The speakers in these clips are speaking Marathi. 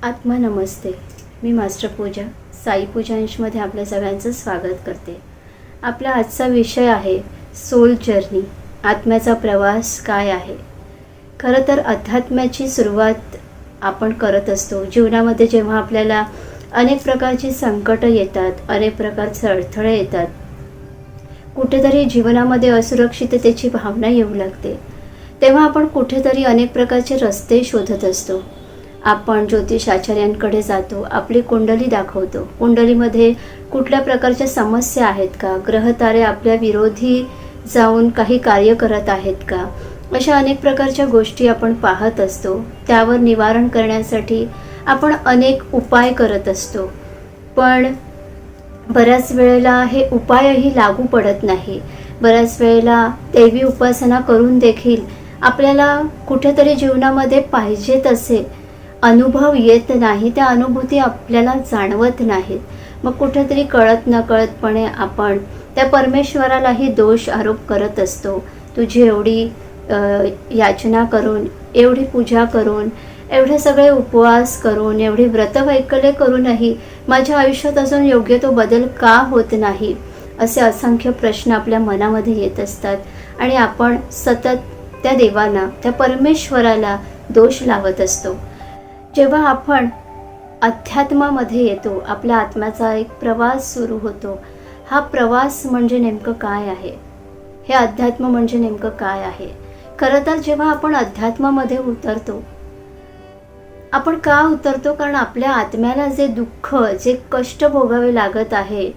आत्मा नमस्ते. मी मास्टर पूजा साई पूजांशमध्ये आपल्या सगळ्यांचं स्वागत करते. आपला आजचा विषय आहे सोल जर्नी. आत्म्याचा प्रवास काय आहे. खरं तर अध्यात्माची सुरुवात आपण करत असतो. जीवनामध्ये जेव्हा आपल्याला अनेक प्रकारची संकटं येतात, अनेक प्रकारचे अडथळे येतात, कुठेतरी जीवनामध्ये असुरक्षिततेची भावना येऊ लागते, तेव्हा आपण कुठेतरी अनेक प्रकारचे रस्ते शोधत असतो. आपण ज्योतिषाचार्यांकडे जातो, आपली कुंडली दाखवतो. कुंडलीमध्ये कुठल्या प्रकारच्या समस्या आहेत का, ग्रहतारे आपल्या विरोधी जाऊन काही कार्य करत आहेत का, अशा अनेक प्रकारच्या गोष्टी आपण पाहत असतो. त्यावर निवारण करण्यासाठी आपण अनेक उपाय करत असतो. पण बऱ्याच वेळेला हे उपायही लागू पडत नाही. बऱ्याच वेळेला दैवी उपासना करून देखील आपल्याला कुठेतरी जीवनामध्ये पाहिजे तसे अनुभव येत नाही, त्या अनुभूती आपल्याला जाणवत नाहीत. मग कुठेतरी कळत नकळतपणे आपण त्या परमेश्वरालाही दोष आरोप करत असतो. तुझी एवढी याचना करून, एवढी पूजा करून, एवढे सगळे उपवास करून, एवढी व्रतवैकल्ये करूनही माझ्या आयुष्यात अजून योग्य तो बदल का होत नाही, असे असंख्य प्रश्न आपल्या मनामध्ये येत असतात. आणि आपण सतत त्या देवाला, त्या परमेश्वराला दोष लावत असतो. जेव्हा आपण अध्यात्मामध्ये येतो, आपल्या आत्म्याचा एक प्रवास सुरू होतो. हा प्रवास म्हणजे नेमकं काय आहे, हे अध्यात्म म्हणजे नेमकं काय आहे. खरं तर जेव्हा आपण अध्यात्मामध्ये उतरतो, आपण का उतरतो, कारण आपल्या आत्म्याला जे दुःख, जे कष्ट भोगावे लागत आहे,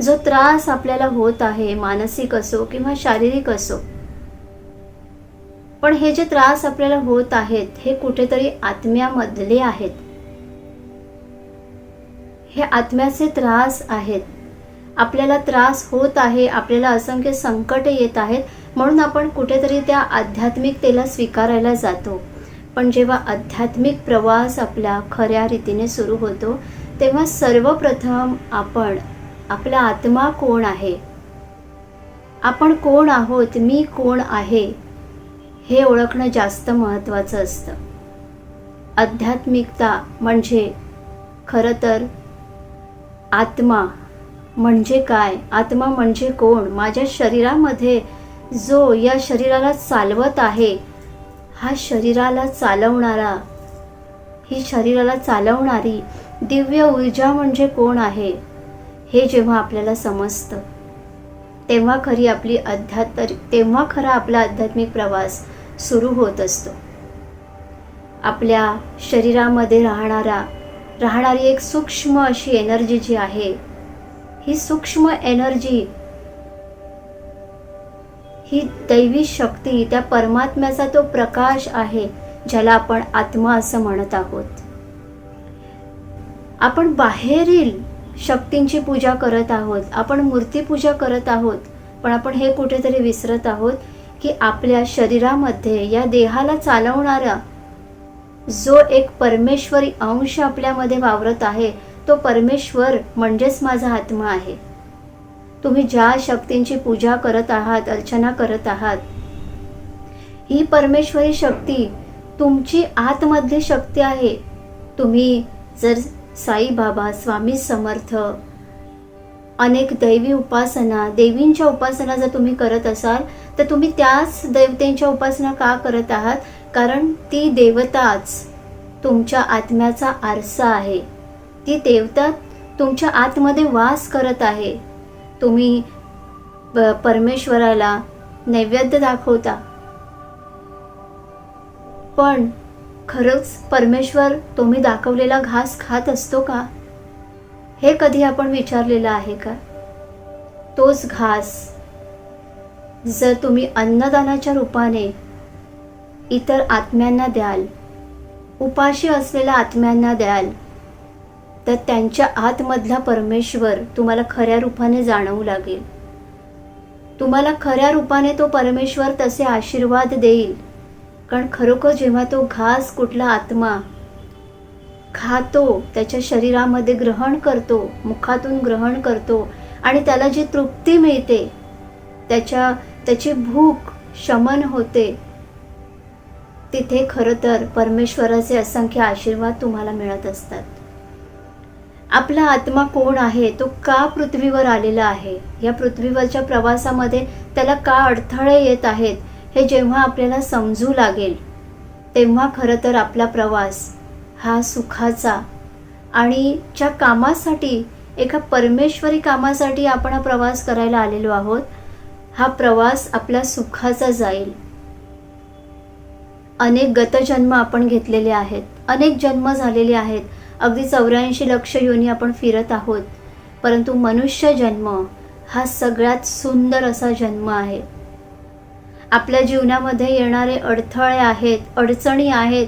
जो त्रास आपल्याला होत आहे, मानसिक असो किंवा शारीरिक असो, पण हे जे त्रास आपल्याला होत आहेत, हे कुठेतरी आत्म्यामधले आहेत. हे आत्म्याचे त्रास आहेत. आपल्याला त्रास होत आहे, आपल्याला असंख्य संकट येत आहेत, म्हणून आपण कुठेतरी त्या आध्यात्मिकतेला स्वीकारायला जातो. पण जेव्हा आध्यात्मिक प्रवास आपला खऱ्या रीतीने सुरू होतो, तेव्हा सर्वप्रथम आपण आपला आत्मा कोण आहे, आपण कोण आहोत, मी कोण आहे, हे ओळखणं जास्त महत्त्वाचं असतं. आध्यात्मिकता म्हणजे खरं तर आत्मा म्हणजे काय, आत्मा म्हणजे कोण. माझ्या शरीरामध्ये जो या शरीराला चालवत आहे, हा शरीराला चालवणारा, ही शरीराला चालवणारी दिव्य ऊर्जा म्हणजे कोण आहे, हे जेव्हा आपल्याला समजतं, तेव्हा तेव्हा खरा आपला आध्यात्मिक प्रवास सुरू होत असतो. आपल्या शरीरामध्ये राहणारी एक सूक्ष्म अशी एनर्जी जी आहे, ही सूक्ष्म एनर्जी, ही दैवी शक्ती, त्या परमात्म्याचा तो प्रकाश आहे, ज्याला आपण आत्मा असं म्हणत आहोत. आपण बाहेरील शक्तींची पूजा करत आहोत, आपण मूर्तीपूजा करत आहोत, पण आपण हे कुठेतरी विसरत आहोत की आपल्या शरीरामध्ये, या देहाला चालवणारा जो एक परमेश्वरी अंश आपल्यामध्ये वावरत आहे, तो परमेश्वर म्हणजेच माझा आत्मा आहे. तुम्ही ज्या शक्तींची पूजा करत आहात, अर्चना करत आहात, ही परमेश्वरी शक्ती तुमची आतमधली शक्ती आहे. तुम्ही जर साई बाबा, स्वामी समर्थ, अनेक दैवी उपासना, देवींच्या उपासना जर तुम्ही करत असाल, तर तुम्ही त्याच देवतेंच्या उपासना का करत आहात, कारण ती देवताच तुमच्या आत्म्याचा आरसा आहे. ती देवता तुमच्या आतमध्ये वास करत आहे. तुम्ही परमेश्वराला नैवेद्य दाखवता, पण खरंच परमेश्वर तुम्ही दाखवलेला घास खात असतो का, हे कधी आपण विचारलेलं आहे का. तोच घास जर तुम्ही अन्नदानाच्या रूपाने इतर आत्म्यांना द्याल, उपाशी असलेल्या आत्म्यांना द्याल, तर त्यांच्या आतमधला परमेश्वर तुम्हाला खऱ्या रूपाने जाणवू लागेल. तुम्हाला खऱ्या रूपाने तो परमेश्वर तसे आशीर्वाद देईल. कारण खरोखर जेव्हा तो घास कुठला आत्मा खातो, त्याच्या शरीरामध्ये ग्रहण करतो, मुखातून ग्रहण करतो, आणि त्याला जी तृप्ती मिळते, त्याची भूक शमन होते, तिथे खरं तर परमेश्वराचे असंख्य आशीर्वाद तुम्हाला मिळत असतात. आपला आत्मा कोण आहे, तो का पृथ्वीवर आलेला आहे, या पृथ्वीवरच्या प्रवासामध्ये त्याला का अडथळे येत आहेत, हे जेव्हा आपल्याला समजू लागेल तेव्हा खरं तर आपला प्रवास हा सुखाचा आणि ज्या कामासाठी, एका परमेश्वरी कामासाठी आपण हा प्रवास करायला आलेलो आहोत, हा प्रवास आपला सुखाचा जाईल. अनेक गतजन्म आपण घेतलेले आहेत, अनेक जन्म झालेले आहेत, अगदी 84 लक्ष योनी आपण फिरत आहोत, परंतु मनुष्य जन्म हा सगळ्यात सुंदर असा जन्म आहे. आपल्या जीवनामध्ये येणारे अडथळे आहेत, अडचणी आहेत,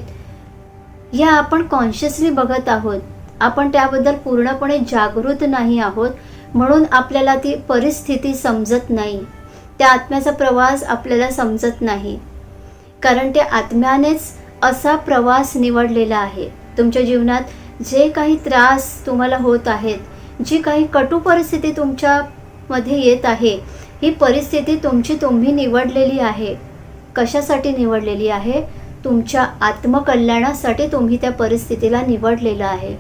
या आपण कॉन्शियसली बघत आहोत. आपण त्याबद्दल पूर्णपणे जागृत नाही आहोत, म्हणून आपल्याला ती परिस्थिती समजत नाही, त्या आत्म्याचा प्रवास आपल्याला समजत नाही. कारण त्या आत्म्यानेच असा प्रवास निवडलेला आहे. तुमच्या जीवनात जे काही त्रास तुम्हाला होत आहेत, जी काही कटू परिस्थिती तुमच्यामध्ये येत आहे, ही परिस्थिती तुम्ही निवडलेली आहे. कशासाठी निवडलेली आहे? तुमच्या आत्मकल्याणासाठी तुम्ही त्या परिस्थितीला निवडलेलं आहे.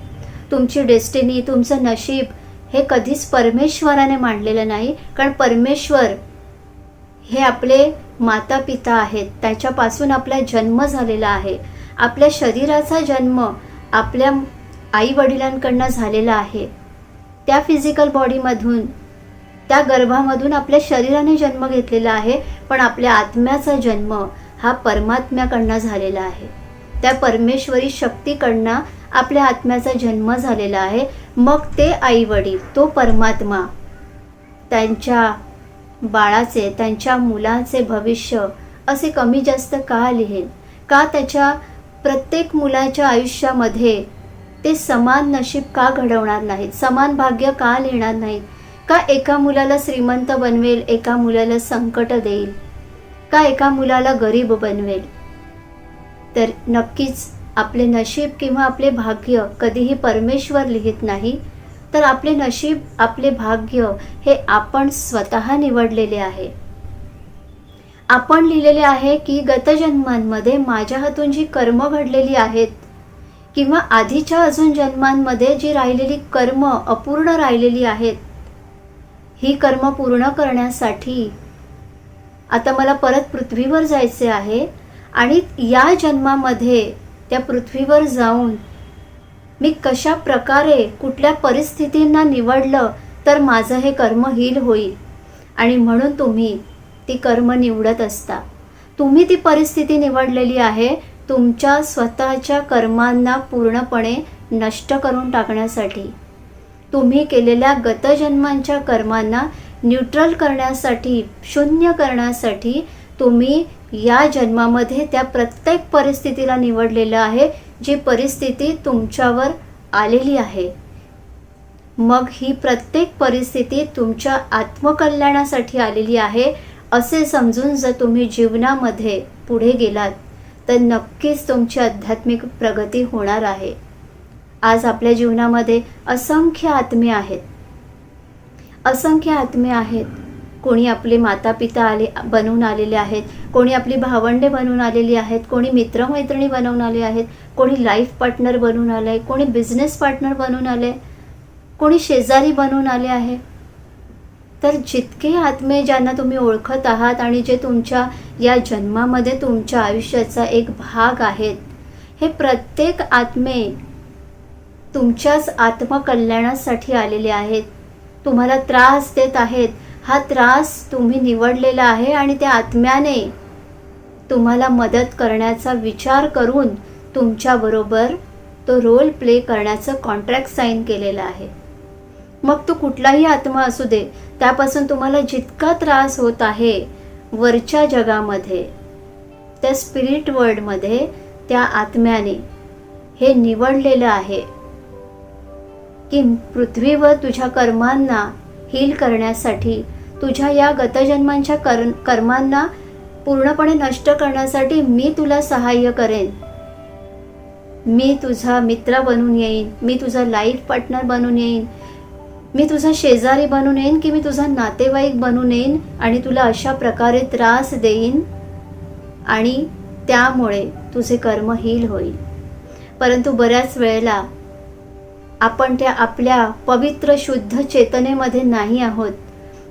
तुमची डेस्टिनी, तुमचं नशीब हे कधीच परमेश्वराने मांडलेलं नाही. कारण परमेश्वर हे आपले माता पिता आहेत, त्याच्यापासून आपला जन्म झालेला आहे. आपल्या शरीराचा जन्म आपल्या आई वडिलांकडनं झालेला आहे. त्या फिजिकल बॉडीमधून, त्या गर्भामधून आपल्या शरीराने जन्म घेतलेला आहे, पण आपल्या आत्म्याचा जन्म हा परमात्म्याकडनं झालेला आहे. त्या परमेश्वरी शक्तीकडनं आपल्या आत्म्याचा जन्म झालेला आहे. मग ते आई वडील, तो परमात्मा त्यांच्या बाळाचे, त्यांच्या मुलाचे भविष्य असे कमी जास्त का लिहेल? का त्याच्या प्रत्येक मुलाच्या आयुष्यामध्ये ते समान नशीब का घडवणार नाहीत? समान भाग्य का लिहिणार नाहीत? का एका मुलाला श्रीमंत बनवेल, एका मुलाला संकट देईल? का एका मुलाला गरीब बनवेल? तर नक्कीच आपले नशीब किंवा आपले भाग्य कधीही परमेश्वर लिहित नाही, तर आपले नशीब, आपले भाग्य हे आपण स्वतः निवडलेले आहे. आपण लिहिलेले आहे की गतजन्मांमध्ये माझ्या हातून जी कर्म घडलेली आहेत किंवा आधीच्या अजून जन्मांमध्ये जी राहिलेली कर्म अपूर्ण राहिलेली आहेत, ही कर्म पूर्ण करण्यासाठी आता मला परत पृथ्वीवर जायचे आहे. आणि या जन्मामध्ये त्या पृथ्वीवर जाऊन मी कशा प्रकारे, कुठल्या परिस्थितींना निवडलं तर माझं हे कर्म हील होईल. आणि म्हणून तुम्ही ती कर्म निवडत असता. तुम्ही ती परिस्थिती निवडलेली आहे तुमच्या स्वतःच्या कर्मांना पूर्णपणे नष्ट करून टाकण्यासाठी. तुम्ही केलेल्या गतजन्मांच्या कर्मांना न्यूट्रल करण्यासाठी, शून्य करण्यासाठी तुम्ही या जन्मामध्ये त्या प्रत्येक परिस्थितीला निवडलेलं आहे, जी परिस्थिती तुमच्यावर आलेली आहे. मग ही प्रत्येक परिस्थिती तुमच्या आत्मकल्याणासाठी आलेली आहे असे समजून जर तुम्ही जीवनामध्ये पुढे गेलात तर नक्कीच तुमची आध्यात्मिक प्रगती होणार आहे. आज आपल्या जीवनामध्ये असंख्य आत्मे आहेत, असंख्य आत्मे आहेत. कोणी आपले माता पिता बनवून आलेले आहेत, कोणी आपली भावंडे बनवून आलेली आहेत, कोणी मित्रमैत्रिणी बनवून आले आहेत, कोणी लाईफ पार्टनर बनवून आले आहे, कोणी बिझनेस पार्टनर बनवून आले, कोणी शेजारी बनवून आले आहे. तर जितके आत्मे ज्यांना तुम्ही ओळखत आहात आणि जे तुमच्या या जन्मामध्ये तुमच्या आयुष्याचा एक भाग आहेत, हे प्रत्येक आत्मे तुमच्याच आत्मकल्याणासाठी आलेले आहेत. तुम्हाला त्रास देत आहेत, हा त्रास तुम्ही निवडलेला आहे आणि त्या आत्म्याने तुम्हाला मदत करण्याचा विचार करून तुमच्याबरोबर तो रोल प्ले करण्याचं कॉन्ट्रॅक्ट साईन केलेलं आहे. मग तो कुठलाही आत्मा असू दे, त्यापासून तुम्हाला जितका त्रास होत आहे वरच्या जगामध्ये, त्या स्पिरिट वर्ल्डमध्ये, त्या आत्म्याने हे निवडलेलं आहे की पृथ्वीवर तुझ्या कर्मांना हील करण्यासाठी, तुझ्या या गतजन्मांच्या कर्मांना पूर्णपणे नष्ट करण्यासाठी मी तुला सहाय्य करेन. मी तुझा मित्र बनून येईन, मी तुझा लाईफ पार्टनर बनून येईन, मी तुझा शेजारी बनून येईन की मी तुझा नातेवाईक बनून येईन आणि तुला अशा प्रकारे त्रास देईन आणि त्यामुळे तुझे कर्म हील होईल. परंतु बऱ्याच वेळेला आपण त्या आपल्या पवित्र शुद्ध चेतनेमध्ये नाही आहोत.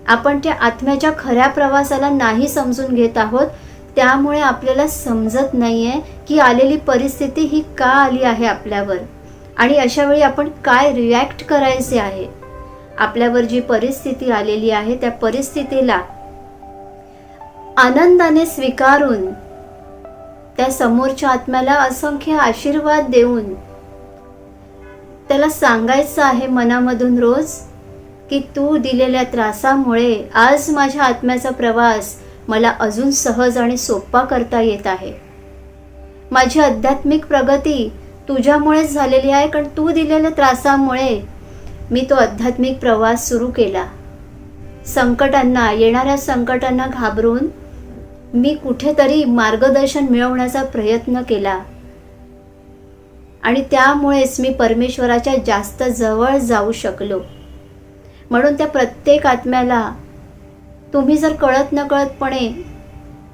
आपण त्या आत्म्याच्या खऱ्या प्रवासाला नाही समजून घेत आहोत. त्यामुळे आपल्याला समजत नाहीये की आलेली परिस्थिती ही का आली आहे आपल्यावर, आणि अशा वेळी आपण काय रिॲक्ट करायचे आहे. आपल्यावर जी परिस्थिती आलेली आहे त्या परिस्थितीला आनंदाने स्वीकारून त्या समोरच्या आत्म्याला असंख्य आशीर्वाद देऊन त्याला सांगायचं आहे मनामधून रोज की तू दिलेल्या त्रासामुळे आज माझ्या आत्म्याचा प्रवास मला अजून सहज आणि सोपा करता येत आहे. माझी आध्यात्मिक प्रगती तुझ्यामुळेच झालेली आहे, कारण तू दिलेल्या त्रासामुळे मी तो आध्यात्मिक प्रवास सुरू केला. संकटांना, येणाऱ्या संकटांना घाबरून मी कुठेतरी मार्गदर्शन मिळवण्याचा प्रयत्न केला, आणि त्यामुळेच मी परमेश्वराच्या जास्त जवळ जाऊ शकलो. म्हणून त्या प्रत्येक आत्म्याला तुम्ही जर कळत नकळतपणे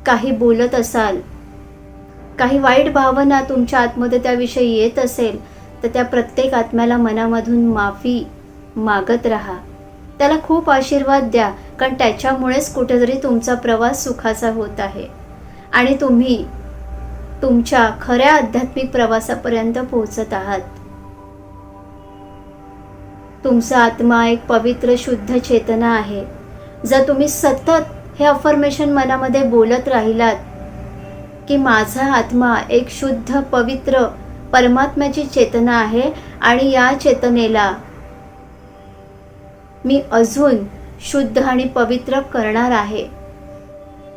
काही बोलत असाल, काही वाईट भावना तुमच्या आतमध्ये त्याविषयी येत असेल, तर त्या प्रत्येक आत्म्याला मनामधून माफी मागत राहा. त्याला खूप आशीर्वाद द्या, कारण त्याच्यामुळेच कुठेतरी तुमचा प्रवास सुखाचा होत आहे आणि तुम्ही तुमच्या खऱ्या आध्यात्मिक प्रवासापर्यंत पोहोचत आहात. तुमचा आत्मा एक पवित्र शुद्ध चेतना आहे. जर तुम्ही सतत हे अफर्मेशन मनामध्ये बोलत राहिलात की माझा आत्मा एक शुद्ध पवित्र परमात्म्याची चेतना आहे आणि या चेतनेला मी अजून शुद्ध आणि पवित्र करणार आहे,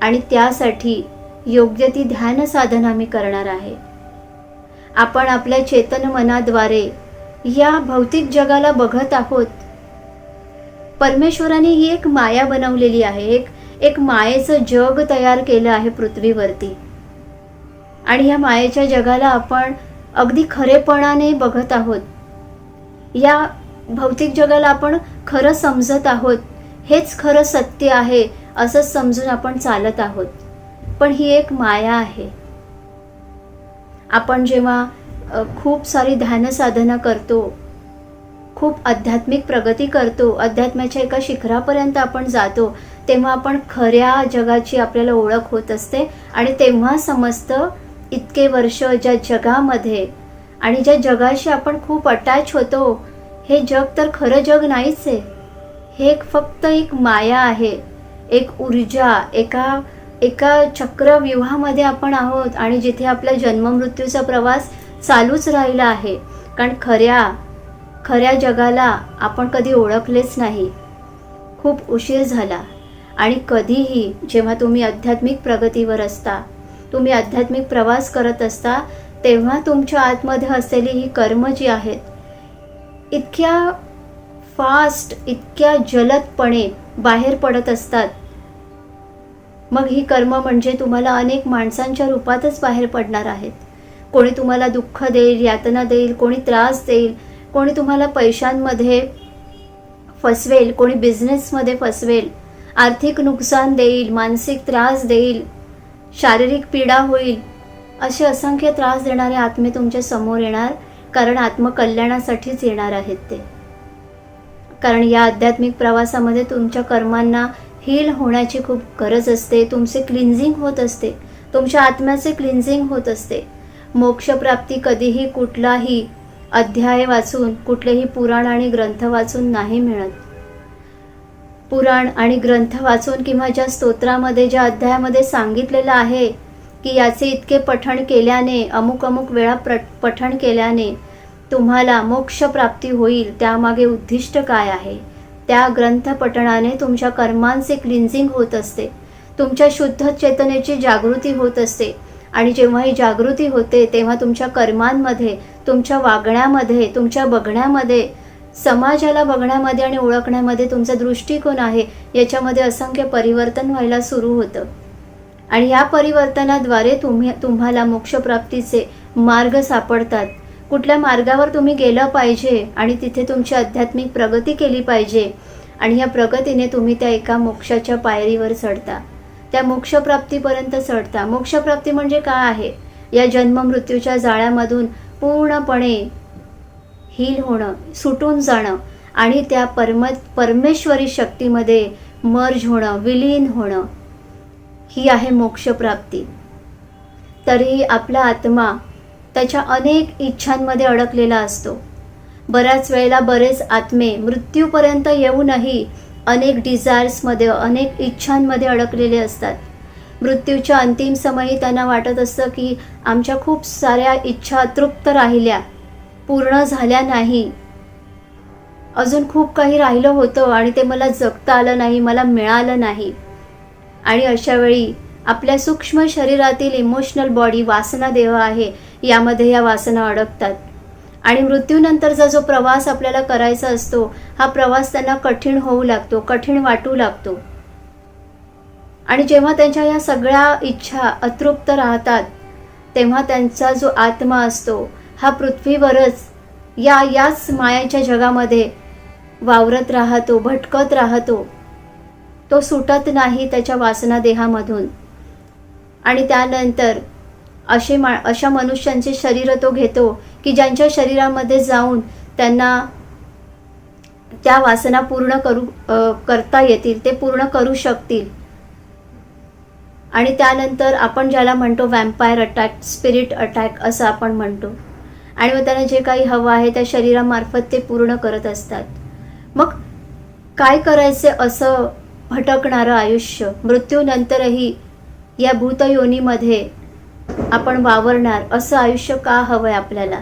आणि त्यासाठी योग्य ती ध्यान साधना मी करणार आहे. आपण आपल्या चेतन मनाद्वारे या भौतिक जगाला बघत आहोत. परमेश्वराने ही एक माया बनवलेली आहे, एक मायेचं जग तयार केलं आहे पृथ्वीवरती, आणि या मायेच्या जगाला आपण अगदी खरेपणाने बघत आहोत. या भौतिक जगाला आपण खरं समजत आहोत, हेच खरं सत्य आहे असं समजून आपण चालत आहोत. पण ही एक माया आहे. आपण जेव्हा खूप सारी ध्यान साधना करतो, खूप आध्यात्मिक प्रगती करतो, अध्यात्माच्या एका शिखरापर्यंत आपण जातो, तेव्हा आपण खऱ्या जगाची आपल्याला ओळख होत असते, आणि तेव्हा समजतं इतके वर्ष ज्या जगामध्ये आणि ज्या जगाशी आपण खूप अटॅच होतो, हे जग तर खरं जग नाहीच आहे. हे फक्त एक माया आहे, एक ऊर्जा, एका चक्रव्यूहामध्ये आपण आहोत, आणि जिथे आपला जन्ममृत्यूचा प्रवास चालूच राहिला आहे. कारण खऱ्या जगाला आपण कधी ओळखलेच नाही. खूप उशीर झाला. आणि कधीही जेव्हा तुम्ही आध्यात्मिक प्रगतीवर असता, तुम्ही आध्यात्मिक प्रवास करत असता, तेव्हा तुमच्या आतमध्ये असलेली ही कर्म जी आहेत इतक्या फास्ट, इतक्या जलदपणे बाहेर पडत असतात. मग ही कर्म म्हणजे तुम्हाला अनेक माणसांच्या रूपातच बाहेर पडणार आहेत. कोणी तुम्हाला दुःख देईल, यातना देईल, कोणी त्रास देईल, कोणी तुम्हाला पैशांमध्ये फसवेल, कोणी बिझनेसमध्ये फसवेल, आर्थिक नुकसान देईल, मानसिक त्रास देईल, शारीरिक पीडा होईल. असे असंख्य त्रास देणारे आत्मे तुमच्या समोर येणार, कारण आत्मकल्याणासाठीच येणार आहेत ते. कारण या आध्यात्मिक प्रवासामध्ये तुमच्या कर्मांना हील होण्याची खूप गरज असते. तुमचे क्लिन्झिंग होत असते, तुमच्या आत्म्याचे क्लिन्झिंग होत असते. मोक्षप्राप्ती कधीही कुठलाही अध्याय वाचून, कुठलेही पुराण आणि ग्रंथ वाचून नाही मिळत. पुराण आणि ग्रंथ वाचून किंवा ज्या स्तोत्रामध्ये, ज्या अध्यायामध्ये सांगितलेलं आहे की याचे इतके पठण केल्याने, अमुक अमुक वेळा पठण केल्याने तुम्हाला मोक्षप्राप्ती होईल, त्यामागे उद्दिष्ट काय आहे? त्या ग्रंथ पठणाने तुमच्या कर्मांचे क्लिन्झिंग होत असते, तुमच्या शुद्ध चेतनेची जागृती होत असते. आणि जेव्हा ही जागृती होते तेव्हा तुमच्या कर्मांमध्ये, तुमच्या वागण्यामध्ये, तुमच्या बघण्यामध्ये, समाजाला बघण्यामध्ये आणि ओळखण्यामध्ये तुमचा दृष्टिकोन आहे याच्यामध्ये असंख्य परिवर्तन व्हायला सुरू होतं. आणि या परिवर्तनाद्वारे तुम्हाला मोक्षप्राप्तीचे मार्ग सापडतात. कुठल्या मार्गावर तुम्ही गेलं पाहिजे आणि तिथे तुमची आध्यात्मिक प्रगती केली पाहिजे, आणि या प्रगतीने तुम्ही त्या एका मोक्षाच्या पायरीवर चढता. त्या मोक्षप्राप्तीपर्यंत चढता. मोक्षप्राप्ती म्हणजे काय आहे? या जन्म मृत्यूच्या जाळ्यामधून पूर्णपणे हील होणं, सुटून जाणं आणि त्या परमेश्वरी शक्तीमध्ये मर्ज होणं, विलीन होणं, ही आहे मोक्षप्राप्ती. तरीही आपला आत्मा त्याच्या अनेक इच्छांमध्ये अडकलेला असतो. बऱ्याच वेळेला बरेच आत्मे मृत्यूपर्यंत येऊनही अनेक डिझायर्समध्ये, अनेक इच्छांमध्ये अडकलेले असतात. मृत्यूच्या अंतिम समयी त्यांना वाटत असतं की आमच्या खूप साऱ्या इच्छा अतृप्त राहिल्या, पूर्ण झाल्या नाही, अजून खूप काही राहिलं होतं आणि ते मला जगता आलं नाही, मला मिळालं नाही. आणि अशा वेळी आपल्या सूक्ष्म शरीरातील इमोशनल बॉडी, वासना देह आहे, यामध्ये या वासना अडकतात. आणि मृत्यूनंतरचा जो प्रवास आपल्याला करायचा असतो, हा प्रवास त्यांना कठीण होऊ लागतो, कठीण वाटू लागतो. आणि जेव्हा त्यांच्या या सगळ्या इच्छा अतृप्त राहतात, तेव्हा त्यांचा जो आत्मा असतो हा पृथ्वीवरच याच मायाच्या जगामध्ये वावरत राहतो, भटकत राहतो. तो सुटत नाही त्याच्या वासना देहामधून. आणि त्यानंतर अशा मनुष्यांचे शरीर तो घेतो की ज्यांच्या शरीरामध्ये जाऊन त्यांना त्या वासना पूर्ण करता येतील, ते पूर्ण करू शकतील. आणि त्यानंतर आपण ज्याला म्हणतो वॅम्पायर अटॅक, स्पिरिट अटॅक असं आपण म्हणतो. आणि मग त्यांना जे काही हवं आहे त्या शरीरामार्फत ते पूर्ण करत असतात. मग काय करायचे असं भटकणारं आयुष्य? मृत्यूनंतरही या भूतयोनीमध्ये आपण वावरणार असं आयुष्य का हवंय आपल्याला?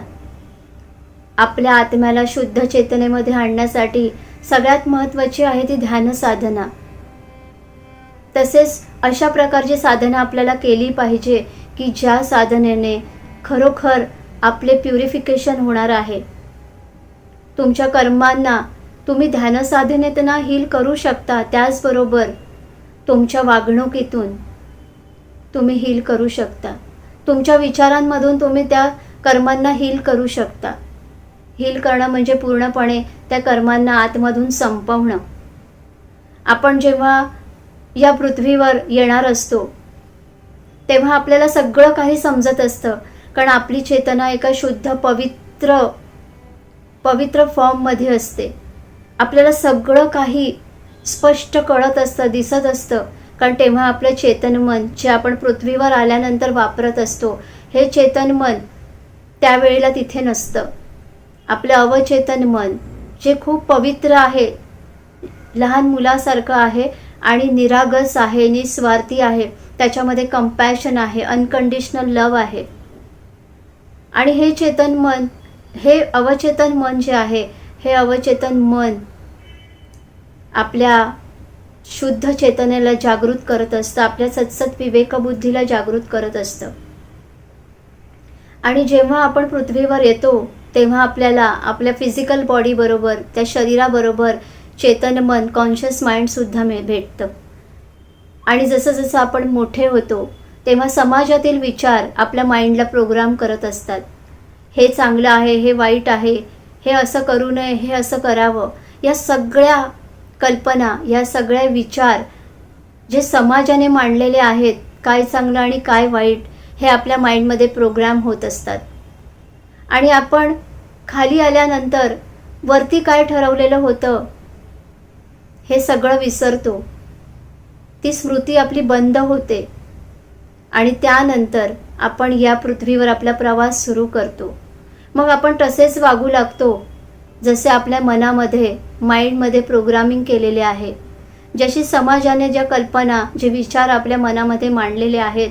आपल्या आत्म्याला शुद्ध चेतनेमध्ये आणण्यासाठी सगळ्यात महत्त्वाची आहे ती ध्यान साधना. तसेच अशा प्रकारची साधना आपल्याला केली पाहिजे की ज्या साधनेने खरोखर आपले प्युरिफिकेशन होणार आहे. तुमच्या कर्मांना तुम्ही ध्यान साधनेतून हील करू शकता, त्याचबरोबर तुमच्या वागणुकीतून तुम्ही हील करू शकता. तुमच्या विचारांमधून तुम्ही त्या कर्मांना हील करू शकता. हील करणं म्हणजे पूर्णपणे त्या कर्मांना आतमधून संपवणं. आपण जेव्हा या पृथ्वीवर येणार असतो तेव्हा आपल्याला सगळं काही समजत असतं, कारण आपली चेतना एका शुद्ध पवित्र फॉर्ममध्ये असते. आपल्याला सगळं काही स्पष्ट कळत असतं, दिसत असतं, कारण तेव्हा आपलं चेतन मन जे आपण पृथ्वीवर आल्यानंतर वापरत असतो, हे चेतन मन त्यावेळेला तिथे नसतं. आपलं अवचेतन मन जे खूप पवित्र आहे, लहान मुलासारखं आहे आणि निरागस आहे, निस्वार्थी आहे, त्याच्यामध्ये कंपॅशन आहे, अनकंडिशनल लव आहे. आणि हे चेतन मन, हे अवचेतन मन जे आहे, हे अवचेतन मन आपल्या शुद्ध चेतनेला जागृत करत असतं, आपल्या सत्सत विवेकबुद्धीला जागृत करत असतं. आणि जेव्हा आपण पृथ्वीवर येतो तेव्हा आपल्याला आपल्या फिजिकल बॉडी बरोबर, त्या शरीराबरोबर चेतन मन, कॉन्शियस माइंडसुद्धा भेटतं. आणि जसं जसं आपण मोठे होतो तेव्हा समाजातील विचार आपल्या माइंडला प्रोग्राम करत असतात. हे चांगलं आहे, हे वाईट आहे, हे असं करू नये, हे असं करावं. या सगळ्या कल्पना, या सगळे विचार जे समाजाने मांडलेले आहेत, काय चांगलं आणि काय वाईट, हे आपल्या माइंडमध्ये प्रोग्राम होत असतात. आणि आपण खाली आल्यानंतर वरती काय ठरवलेलं होतं हे सगळं विसरतो. ती स्मृती आपली बंद होते आणि त्यानंतर आपण या पृथ्वीवर आपला प्रवास सुरू करतो. मग आपण तसेच वागू लागतो जसे आपल्या मनामध्ये, माइंडमध्ये प्रोग्रामिंग केलेले आहे. जशी समाजाने ज्या कल्पना, जे विचार आपल्या मनामध्ये मांडलेले आहेत,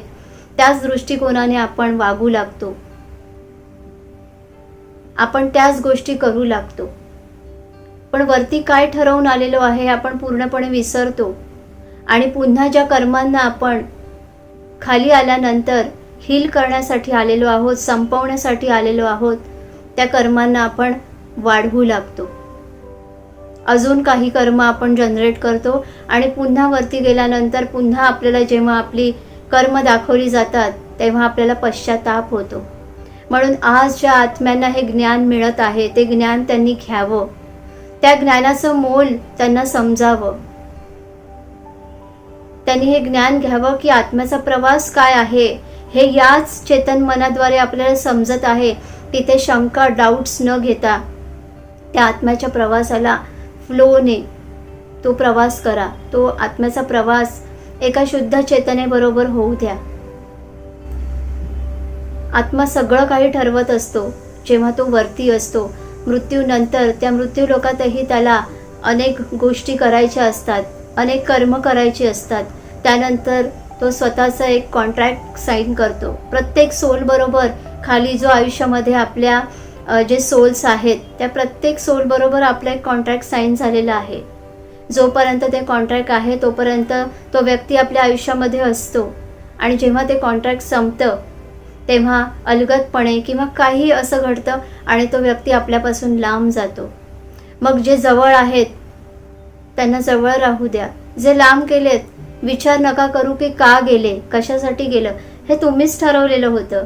त्याच दृष्टिकोनाने आपण वागू लागतो. आपण त्याच गोष्टी करू लागतो. पण वरती काय ठरवून आलेलो आहे हे आपण पूर्णपणे विसरतो. आणि पुन्हा ज्या कर्मांना आपण खाली आल्यानंतर हील करण्यासाठी आलेलो आहोत, संपवण्यासाठी आलेलो आहोत, त्या कर्मांना आपण वाढवू लागतो. अजून काही कर्म आपण जनरेट करतो आणि पुन्हा वरती गेल्यानंतर पुन्हा आपल्याला जेव्हा आपली कर्म दाखवली जातात तेव्हा आपल्याला पश्चाताप होतो. म्हणून आज ज्या आत्म्यांना हे ज्ञान मिळत आहे ते ज्ञान त्यांनी घ्यावं, त्या ज्ञानाचं मोल त्यांना समजावं. त्यांनी हे ज्ञान घ्यावं की आत्म्याचा प्रवास काय आहे हे याच चेतन मनाद्वारे आपल्याला समजत आहे. तिथे शंका डाऊट्स न घेता त्या आत्म्याच्या प्रवासाला फ्लोने तो प्रवास करा. तो आत्म्याचा प्रवास एका शुद्ध चेतनेबरोबर होऊ द्या. आत्मा सगळं काही ठरवत असतो. जेव्हा तो वरती असतो, मृत्यूनंतर त्या मृत्यू लोकातही त्याला अनेक गोष्टी करायच्या असतात, अनेक कर्म करायची असतात. त्यानंतर तो स्वतःचा एक कॉन्ट्रॅक्ट साईन करतो. प्रत्येक सोलबरोबर खाली जो आयुष्यामध्ये आपल्या जे सोल्स आहेत त्या प्रत्येक सोलबरोबर आपला एक कॉन्ट्रॅक्ट साईन झालेला आहे. जोपर्यंत ते कॉन्ट्रॅक्ट आहे तोपर्यंत तो व्यक्ती आपल्या आयुष्यामध्ये असतो. आणि जेव्हा ते कॉन्ट्रॅक्ट संपतं तेव्हा अलगदपणे किंवा काही असं घडतं आणि तो व्यक्ती आपल्यापासून लांब जातो. मग जे जवळ आहेत त्यांना जवळ राहू द्या. जे लांब गेलेत विचार नका करू की का गेले, कशासाठी गेलं. हे तुम्हीच ठरवलेलं होतं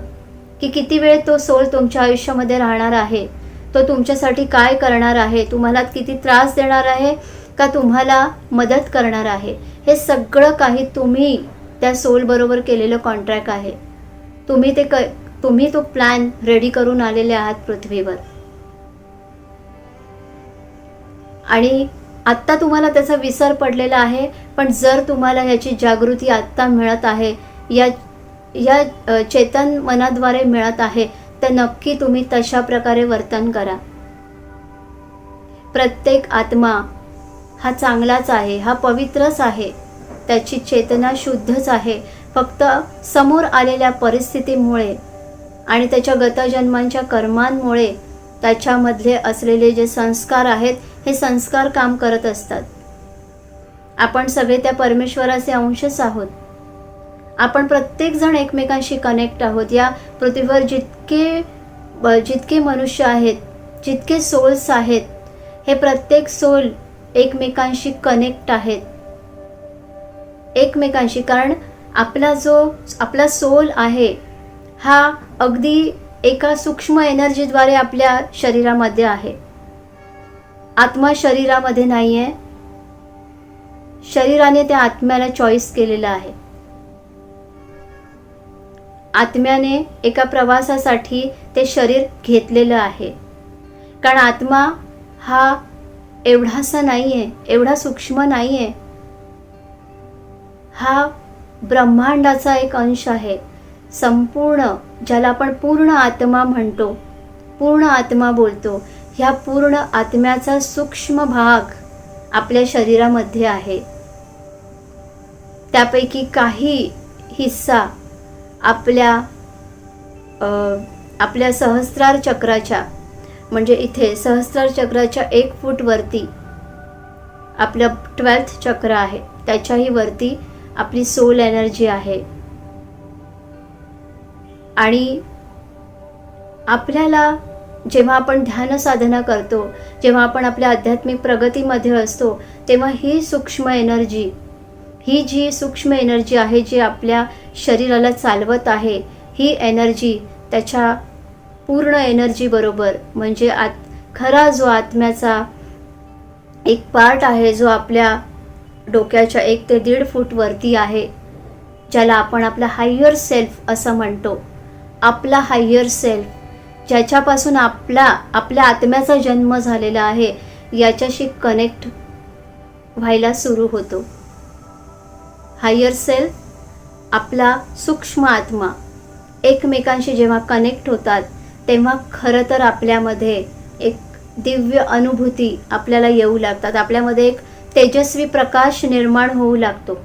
की किती वेळ तो सोल तुमच्या आयुष्यामध्ये राहणार आहे, तो तुमच्यासाठी काय करणार आहे, तुम्हाला किती त्रास देणार आहे का तुम्हाला मदत करणार आहे. हे सगळं काही तुम्ही त्या सोलबरोबर केलेलं कॉन्ट्रॅक्ट आहे. तुम्ही तो प्लॅन रेडी करून आलेले आहात पृथ्वीवर. आणि आत्ता तुम्हाला त्याचा विसर पडलेला आहे. पण जर तुम्हाला याची जागृती आत्ता मिळत आहे, या चेतन मनाद्वारे मिळत आहे, तर नक्की तुम्ही तशा प्रकारे वर्तन करा. प्रत्येक आत्मा हा चांगलाच आहे, हा पवित्रच आहे, त्याची चेतना शुद्धच आहे. फक्त समोर आलेल्या परिस्थितीमुळे आणि त्याच्या गतजन्मांच्या कर्मांमुळे त्याच्यामधले असलेले जे संस्कार आहेत हे संस्कार काम करत असतात. आपण सगळे त्या परमेश्वराचे अंशच आहोत. आपण प्रत्येकजण एकमेकांशी कनेक्ट आहोत. या पृथ्वीवर जितके मनुष्य आहेत, जितके सोल्स आहेत, हे प्रत्येक सोल एकमेकांशी कनेक्ट आहेत. एकमेकांशी, कारण आपला सोल आहे हा अगदी एका सूक्ष्म एनर्जीद्वारे आपल्या शरीरामध्ये आहे. आत्मा शरीरामध्ये नाही आहे. शरीराने त्या आत्म्याला चॉईस केलेलं आहे. आत्म्याने एका प्रवासासाठी ते शरीर घेतलेलं आहे. कारण आत्मा हा एवढासा नाही आहे, एवढा सूक्ष्म नाही आहे. हा ब्रह्मांडाचा एक अंश आहे. संपूर्ण, ज्याला आपण पूर्ण आत्मा म्हणतो, पूर्ण आत्मा बोलतो, ह्या पूर्ण आत्म्याचा सूक्ष्म भाग आपल्या शरीरामध्ये आहे. त्यापैकी काही हिस्सा आपल्या सहस्रार चक्राच्या, म्हणजे इथे सहस्रार चक्राच्या 1 फूट वरती आपलं 12th चक्र आहे, त्याच्याही वरती आपली सोल एनर्जी आहे. आणि आपल्याला जेव्हा आपण ध्यान साधना करतो, जेव्हा आपण आपल्या आध्यात्मिक प्रगतीमध्ये असतो, तेव्हा ही सूक्ष्म एनर्जी, ही जी सूक्ष्म एनर्जी आहे जी आपल्या शरीराला चालवत आहे, ही एनर्जी त्याच्या पूर्ण एनर्जी बरोबर, म्हणजे खरा जो आत्म्याचा एक पार्ट आहे जो आपल्या डोक्याच्या 1 ते 1.5 फूट वरती आहे, ज्याला आपण आपला हायर सेल्फ असं म्हणतो. आपला हायर सेल्फ, ज्याच्यापासून आपल्या आत्म्याचा जन्म झालेला आहे, याच्याशी कनेक्ट व्हायला सुरू होतो. हायर सेल्फ, आपला सूक्ष्म आत्मा एकमेकांशी जेव्हा कनेक्ट होतात तेव्हा खरं तर आपल्यामध्ये एक दिव्य अनुभूती आपल्याला येऊ लागतात. आपल्यामध्ये एक तेजस्वी प्रकाश निर्माण होऊ लागतो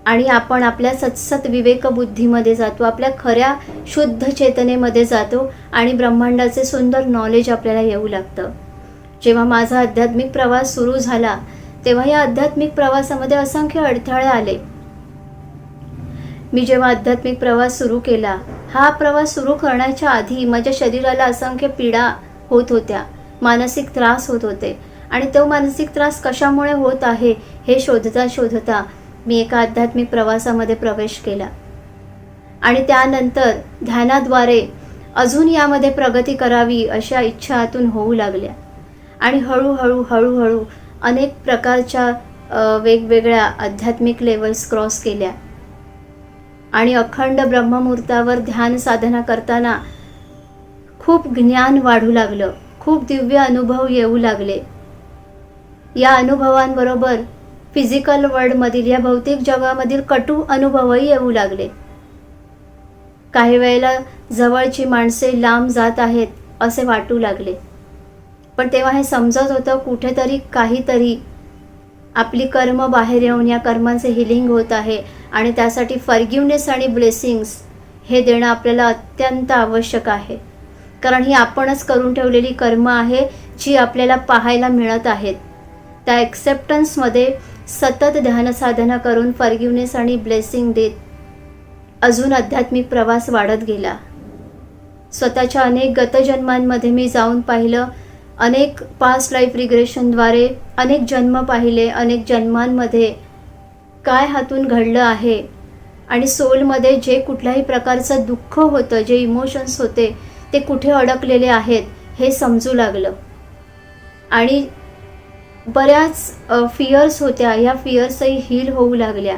आणि आपण आपल्या सत्सत विवेक बुद्धीमध्ये जातो, आपल्या खऱ्या शुद्ध चेतनेमध्ये जातो आणि ब्रह्मांडाचे सुंदर नॉलेज आपल्याला येऊ लागतं. जेव्हा माझा आध्यात्मिक प्रवास सुरू झाला तेव्हा या आध्यात्मिक प्रवासामध्ये असंख्य अडथळे आले. मी जेव्हा आध्यात्मिक प्रवास सुरू केला, हा प्रवास सुरू करण्याच्या आधी माझ्या शरीराला असंख्य पीडा होत होत्या, मानसिक त्रास होत होते. आणि तो मानसिक त्रास कशामुळे होत आहे हे शोधता मी एका आध्यात्मिक प्रवासामध्ये प्रवेश केला. आणि त्यानंतर ध्यानाद्वारे अजून यामध्ये प्रगती करावी अशा इच्छा आतून होऊ लागल्या. आणि हळूहळू अनेक प्रकारच्या वेगवेगळ्या आध्यात्मिक लेवल्स क्रॉस केल्या आणि अखंड ब्रह्ममुहूर्तावर ध्यान साधना करताना खूप ज्ञान वाढू लागलं, खूप दिव्य अनुभव येऊ लागले. या अनुभवांबरोबर फिजिकल वर्ल्डमधील, या भौतिक जगामधील कटू अनुभवही येऊ लागले. काही वेळेला जवळची माणसे लांब जात आहेत असे वाटू लागले. पण तेव्हा हे समजत होतं कुठेतरी काहीतरी आपली कर्म बाहेर येऊन या कर्मांचे हिलिंग होत आहे आणि त्यासाठी फॉरगिवनेस आणि ब्लेसिंग्स हे देणं आपल्याला अत्यंत आवश्यक आहे. कारण ही आपणच करून ठेवलेली कर्म आहे जी आपल्याला पाहायला मिळत आहेत. त्या ॲक्सेप्टन्समध्ये सतत ध्यानसाधना करून फॉरगिवनेस आणि ब्लेसिंग देत अजून आध्यात्मिक प्रवास वाढत गेला. स्वतःच्या अनेक गतजन्मांमध्ये मी जाऊन पाहिलं, अनेक पास्ट लाईफ रिग्रेशनद्वारे अनेक जन्म पाहिले, अनेक जन्मांमध्ये काय हातून घडलं आहे आणि सोलमध्ये जे कुठल्याही प्रकारचं दुःख होतं, जे इमोशन्स होते ते कुठे अडकलेले आहेत हे समजू लागलं. आणि बऱ्याच फिअर्स होत्या, या फिअर्सही हील होऊ लागल्या.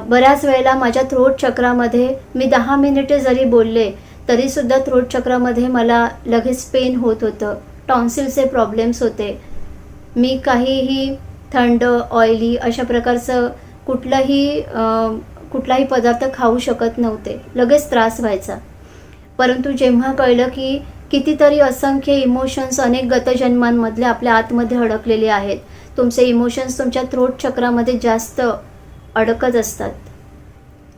बऱ्याच वेळेला माझ्या थ्रोट चक्रामध्ये मी 10 मिनिटे जरी बोलले तरीसुद्धा थ्रोट चक्रामध्ये मला लगेच पेन होत होतं, टॉन्सिलचे प्रॉब्लेम्स होते. मी काहीही थंड, ऑइली अशा प्रकारचं कुठलाही पदार्थ खाऊ शकत नव्हते, लगेच त्रास व्हायचा. परंतु जेव्हा कळलं की कितीतरी असंख्य इमोशन्स अनेक गतजन्मांमधले आपल्या आतमध्ये अडकलेले आहेत, तुमचे इमोशन्स तुमच्या थ्रोट चक्रामध्ये जास्त अडकत असतात.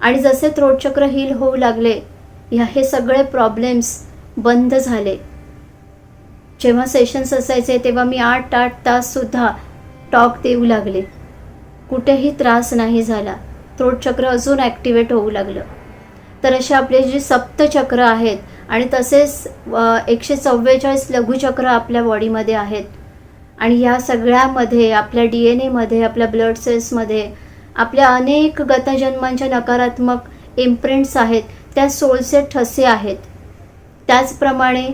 आणि जसे थ्रोट चक्र हील होऊ लागले, हे सगळे प्रॉब्लेम्स बंद झाले. जेव्हा सेशन्स असायचे तेव्हा मी 8-8 ताससुद्धा टॉक देऊ लागले, कुठेही त्रास नाही झाला. थ्रोट चक्र अजून ॲक्टिवेट होऊ लागलं. तर असे आपले जे सप्तचक्र आहेत आणि तसेच 144 लघुचक्र आपल्या बॉडीमध्ये आहेत. आणि ह्या सगळ्यामध्ये आपल्या DNA मध्ये, आपल्या ब्लड सेल्समध्ये आपल्या अनेक गतजन्मांच्या नकारात्मक इम्प्रिंट्स आहेत, त्या सोलचे ठसे आहेत. त्याचप्रमाणे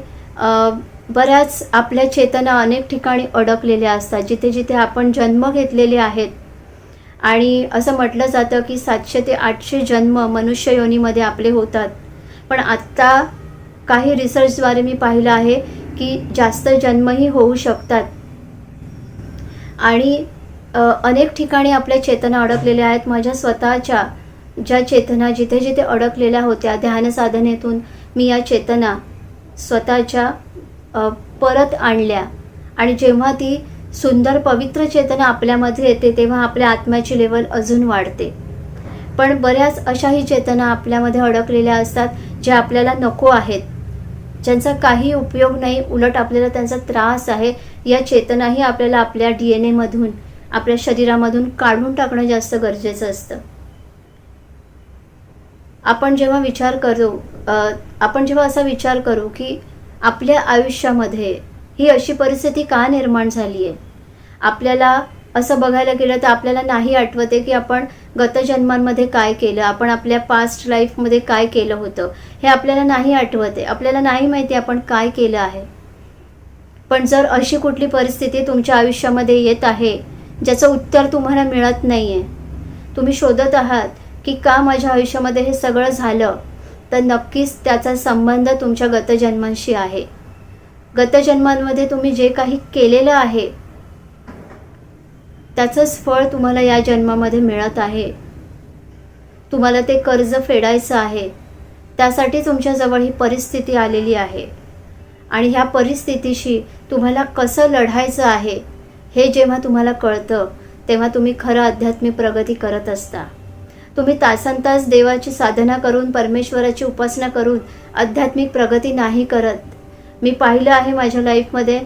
बऱ्याच आपल्या चेतना अनेक ठिकाणी अडकलेल्या असतात, जिथे जिथे आपण जन्म घेतलेले आहेत. आणि असं म्हटलं जातं की 700 ते 800 जन्म मनुष्य योनीमध्ये आपले होतात. पण आत्ता काही रिसर्चद्वारे मी पाहिलं आहे की जास्त जन्मही होऊ शकतात. आणि अनेक ठिकाणी आपल्या चेतना अडकलेल्या आहेत. माझ्या स्वतःच्या ज्या चेतना जिथे जिथे अडकलेल्या होत्या, ध्यानसाधनेतून मी या चेतना स्वतःच्या परत आणल्या. आणि जेव्हा ती सुंदर पवित्र चेतना आपल्यामध्ये येते तेव्हा आपल्या आत्म्याची लेवल अजून वाढते. पण बऱ्याच अशाही चेतना आपल्यामध्ये अडकलेल्या असतात ज्या आपल्याला नको आहेत, ज्यांचा काही उपयोग नाही, उलट आपल्याला त्यांचा त्रास आहे. या चेतनाही आपल्याला आपल्या DNA मधून, आपल्या शरीरामधून काढून टाकणं जास्त गरजेचं असतं. आपण जेव्हा असा विचार करू की आपल्या आयुष्यामध्ये ही अशी परिस्थिती का निर्माण झाली आहे, आपल्याला असं बघायला गेलं तर आपल्याला नाही आठवते की आपण गतजन्मांमध्ये काय केलं, आपण आपल्या पास्ट लाईफमध्ये काय केलं होतं, हे आपल्याला नाही आठवते. आपल्याला नाही माहिती आपण काय केलं आहे. पण जर अशी कुठली परिस्थिती तुमच्या आयुष्यामध्ये येत आहे ज्याचं उत्तर तुम्हाला मिळत नाही आहे, तुम्ही शोधत आहात की का माझ्या आयुष्यामध्ये हे सगळं झालं, तर नक्कीच त्याचा संबंध तुमच्या गतजन्मांशी आहे. गतजन्मांमध्ये तुम्ही जे काही केलेलं आहे त्याचंच फळ तुम्हाला या जन्मामध्ये मिळत आहे. तुम्हाला ते कर्ज फेडायचं आहे, त्यासाठी तुमच्याजवळ ही परिस्थिती आलेली आहे. आणि ह्या परिस्थितीशी तुम्हाला कसं लढायचं आहे हे जेव्हा तुम्हाला कळतं तेव्हा तुम्ही खरं आध्यात्मिक प्रगती करत असता. तुम्ही तासनतास देवाची साधना करून, परमेश्वराची उपासना करून आध्यात्मिक प्रगती नाही करत. मी पाहिलं आहे माझ्या लाईफमध्ये